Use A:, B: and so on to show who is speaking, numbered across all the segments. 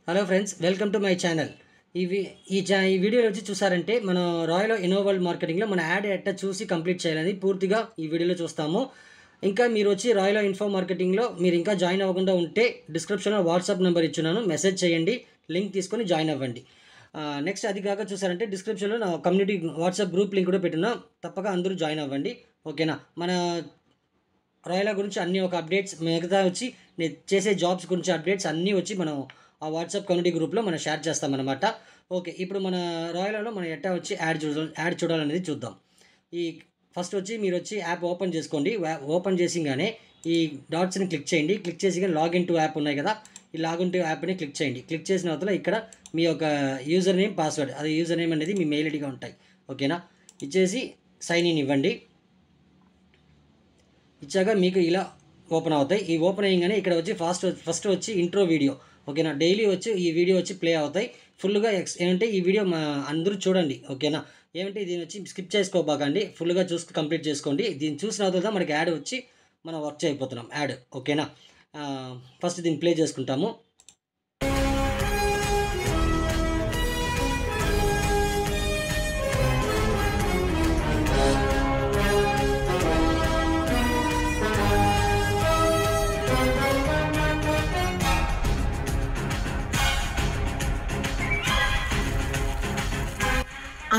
A: Hello friends, welcome to my channel. ఈ వీడియోలో వచ్చి చూసారంటే మనం రాయల్ ఇన్నోవల్ మార్కెటింగ్లో మన యాడ్ ఎట్లా చూసి కంప్లీట్ చేయాలని పూర్తిగా ఈ వీడియోలో చూస్తాము. ఇంకా మీరు వచ్చి రాయల్ ఇన్ఫో మార్కెటింగ్లో మీరు ఇంకా జాయిన్ అవ్వకుండా ఉంటే డిస్క్రిప్షన్లో వాట్సాప్ నెంబర్ ఇచ్చున్నాను, మెసేజ్ చేయండి, లింక్ తీసుకొని జాయిన్ అవ్వండి. నెక్స్ట్ అది కాక చూసారంటే డిస్క్రిప్షన్లో నా కమ్యూనిటీ వాట్సాప్ గ్రూప్ లింక్ కూడా పెట్టినా, తప్పక అందరూ జాయిన్ అవ్వండి. ఓకేనా? మన రాయల్ గురించి అన్ని ఒక అప్డేట్స్, మిగతా వచ్చి నేను చేసే జాబ్స్ గురించి అప్డేట్స్ అన్నీ వచ్చి మనం ఆ వాట్సాప్ కమ్యూనిటీ గ్రూప్లో మనం షేర్ చేస్తామన్నమాట. ఓకే, ఇప్పుడు మన రాయల్లో మనం ఎట్టా వచ్చి యాడ్ చూడాలనేది చూద్దాం. ఈ ఫస్ట్ వచ్చి మీరు వచ్చి యాప్ ఓపెన్ చేసుకోండి. ఓపెన్ చేసిగానే ఈ డాట్స్ని క్లిక్ చేయండి. క్లిక్ చేసి లాగిన్ టు యాప్ ఉన్నాయి కదా, ఈ లాగిన్ టు యాప్ని క్లిక్ చేయండి. క్లిక్ చేసిన తర్వాత ఇక్కడ మీ యొక్క యూజర్ నేమ్, పాస్వర్డ్, అది యూజర్ నేమ్ అనేది మీ మెయిల్ ఐడిగా ఉంటాయి. ఓకేనా? ఇచ్చేసి సైన్ ఇన్ ఇవ్వండి. ఇచ్చాక మీకు ఇలా ఓపెన్ అవుతాయి. ఈ ఓపెన్ అయ్యగానే ఇక్కడ వచ్చి ఫస్ట్ వచ్చి ఇంట్రో వీడియో. ఓకేనా? డైలీ వచ్చి ఈ వీడియో వచ్చి ప్లే అవుతాయి ఫుల్గా. ఏమంటే ఈ వీడియో అందరూ చూడండి. ఓకేనా? ఏమంటే దీని వచ్చి స్కిప్ చేసుకోబాకండి, ఫుల్గా చూసి కంప్లీట్ చేసుకోండి. దీన్ని చూసిన తర్వాత మనకి యాడ్ వచ్చి మనం వర్క్ చేయకపోతున్నాం యాడ్. ఓకేనా? ఫస్ట్ దీన్ని ప్లే చేసుకుంటాము.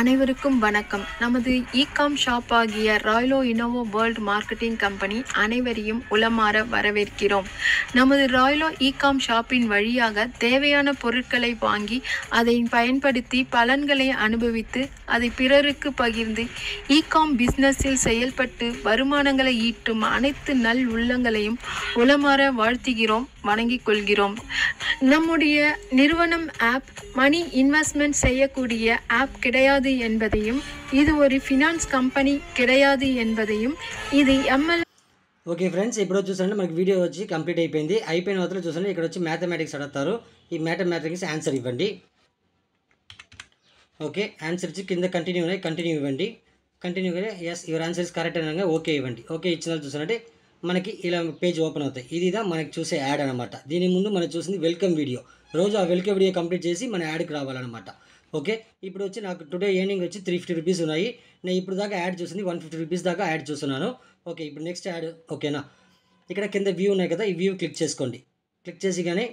B: அனைவருக்கும் வணக்கம். நமது இ-காம் ஷாப் ஆகிய Royal Innova world marketing company அனைவரையும் உளமாற வரவேற்கிறோம். நமது ராயல் இ-காம் ஷாப்பின் வழியாக தேவையான பொருட்களை வாங்கி அதை பயன்படுத்தி பலன்களை அனுபவித்து அதை பிறருக்கு பகிர்ந்து இ-காம் பிஸ்னஸில் செயல்பட்டு வருமானங்களை ஈட்டும் அனைத்து நல் உள்ளங்களையும் உளமாற வாழ்த்துகிறோம், வணங்கிக் கொள்கிறோம். நம்முடைய நிறுவனம் ஆப் மணி இன்வெஸ்ட்மெண்ட் செய்யக்கூடிய ஆப் கிடையாது என்பதையும், இது ஒரு ఫినాన్స్ కంపెనీ கிடையாது என்பதையும், ఇది ML.
A: ఓకే ఫ్రెండ్స్, ఇప్పుడు చూసండి మనకి వీడియో వచ్చి కంప్లీట్ అయిపోయింది. అయిపోయిన తర్వాత చూసండి ఇక్కడ వచ్చి మ్యాథమెటిక్స్ అడుగుతారు. ఈ మ్యాథమెటిక్స్ ఆన్సర్ ఇవ్వండి. ఓకే, ఆన్సర్ ఇచ్చి కింద కంటిన్యూ ఉన్నాయి, కంటిన్యూ ఇవ్వండి. Continue yes your answer is correct అనగా ఓకే ఇవ్వండి. ఓకే ఇచ్చిన చూసారంటే మనకి ఇలా పేజ్ ఓపెన్ అవుతాయి. ఇదిదా మనకి చూసే యాడ్ అనమాట. దీని ముందు మనం చూసింది వెల్కమ్ వీడియో. రోజు ఆ వెల్కమ్ వీడియో కంప్లీట్ చేసి మన యాడ్కి రావాలన్నమాట. ఓకే, ఇప్పుడు వచ్చి నాకు టుడే ఎర్నింగ్ వచ్చి 350 రూపీస్ ఉన్నాయి. నేను ఇప్పుడు దాకా యాడ్ చూసింది 150 రూపీస్ దాకా యాడ్ చూస్తున్నాను. ఓకే, ఇప్పుడు నెక్స్ట్ యాడ్. ఓకేనా? ఇక్కడ కింద వ్యూ ఉన్నాయి కదా, ఈ వ్యూ క్లిక్ చేసుకోండి. క్లిక్ చేసి కానీ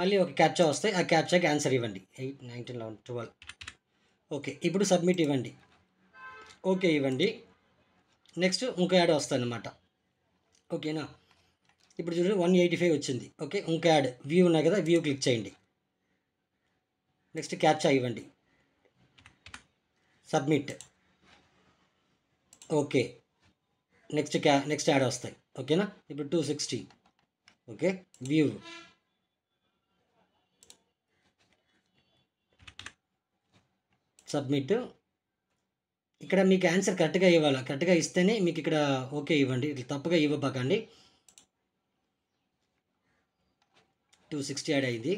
A: మళ్ళీ ఒక క్యాప్చా వస్తాయి. ఆ క్యాప్చాకి ఆన్సర్ ఇవ్వండి. 8, 19, 11, 12. ఓకే, ఇప్పుడు సబ్మిట్ ఇవ్వండి. ఓకే ఇవ్వండి. నెక్స్ట్ ఇంకో యాడ్ వస్తుంది అన్నమాట. ఓకేనా? ఇప్పుడు చూడండి 185 వచ్చింది. ఓకే, ఇంకో యాడ్ వ్యూ ఉన్నాయి కదా, వ్యూ క్లిక్ చేయండి. నెక్స్ట్ క్యాప్చా ఇవ్వండి. సబ్మిట్. ఓకే, నెక్స్ట్ యాడ్ వస్తాయి. ఓకేనా? ఇప్పుడు 260. Okay, view. సబ్మిట్. ఇక్కడ మీకు ఆన్సర్ కరెక్ట్గా ఇవ్వాలి. కరెక్ట్గా ఇస్తేనే మీకు ఇక్కడ ఓకే ఇవ్వండి. ఇట్లా తప్పుగా ఇవ్వబాకండి. 260 యాడ్ అయింది.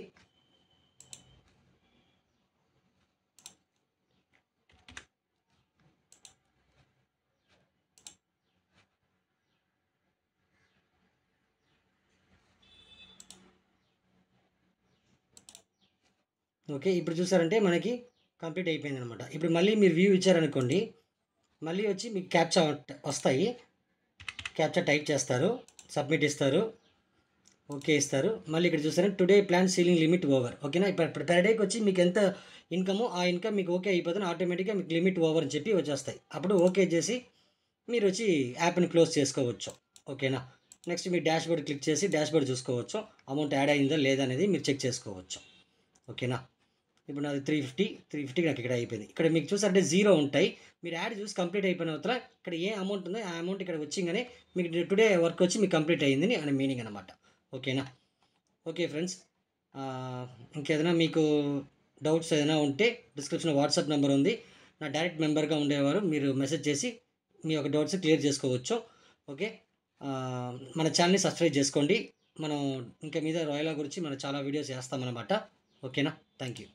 A: ఓకే, ఇప్పుడు చూసారంటే మనకి కంప్లీట్ అయిపోయింది అనమాట. ఇప్పుడు మళ్ళీ మీరు వ్యూ ఇచ్చారనుకోండి, మళ్ళీ వచ్చి మీకు క్యాప్చా వస్తాయి. క్యాప్చా టైప్ చేస్తారు, సబ్మిట్ ఇస్తారు, ఓకే ఇస్తారు. మళ్ళీ ఇక్కడ చూసారంటే today plan ceiling limit over. ఓకేనా? ఇప్పుడు పర్ డేకి వచ్చి మీకు ఎంత ఇన్కమో ఆ ఇన్కమ్ మీకు ఓకే అయిపోతుంది. ఆటోమేటిక్గా మీకు లిమిట్ ఓవర్ అని చెప్పి వచ్చేస్తాయి. అప్పుడు ఓకే చేసి మీరు వచ్చి యాప్ని క్లోజ్ చేసుకోవచ్చు. ఓకేనా? నెక్స్ట్ మీ డాష్ బోర్డ్ క్లిక్ చేసి డాష్ బోర్డ్ చూసుకోవచ్చు, అమౌంట్ యాడ్ అయిందా లేదా అనేది మీరు చెక్ చేసుకోవచ్చు. ఓకేనా? ఇప్పుడు నాది 350 నాకు ఇక్కడ అయిపోయింది. ఇక్కడ మీకు చూసారంటే 0 ఉంటాయి. మీరు యాడ్ చూసి కంప్లీట్ అయిపోయిన తర్వాత ఇక్కడ ఏ అమౌంట్ ఉందో ఆ అమౌంట్ ఇక్కడ వచ్చిగానే మీకు టుడే వర్క్ వచ్చి మీకు కంప్లీట్ అయ్యింది అని మీనింగ్ అనమాట. ఓకేనా? ఓకే ఫ్రెండ్స్, ఇంకేదైనా మీకు డౌట్స్ ఏదైనా ఉంటే డిస్క్రిప్షన్లో వాట్సాప్ నెంబర్ ఉంది. నా డైరెక్ట్ మెంబర్గా ఉండేవారు మీరు మెసేజ్ చేసి మీ యొక్క డౌట్స్ క్లియర్ చేసుకోవచ్చు. ఓకే, మన ఛానల్ని సబ్స్క్రైబ్ చేసుకోండి. మనం ఇంకా మీద రాయల్ గురించి మనం చాలా వీడియోస్ చేస్తామన్నమాట. ఓకేనా? Thank you.